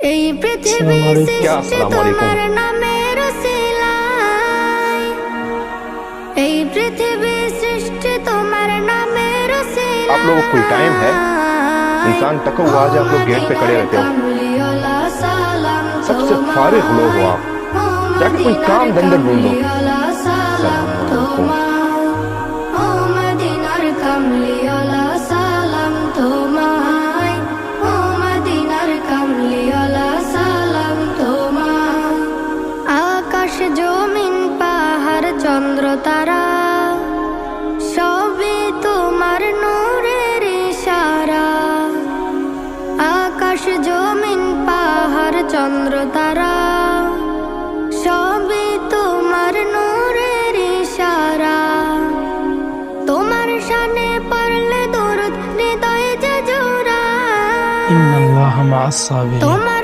এই পৃথিবী সৃষ্টি তোমার নামের উসিলায়, এই পৃথিবী সৃষ্টি তোমার নামের উসিলায়। आप लोगों को कोई टाइम है? इंसान तका हुआ आज आप लोग गेट पे खड़े रहते हो, सबसे फारिग लोग हो आप, जाके कोई काम धंधा ढूंढो। আকাশ জমিন পাহাড় চন্দ্র তারা সবই তোমার নূরের ইশারা। আকাশ জমিন পাহাড় চন্দ্র তারা সবই তোমার নূরের ইশারা। তোমার শানে পড়লে দরুদ হৃদয়ে যে জোড়ায়, ইন্নাল্লাহা মা'আস সাবিরিন। তোমার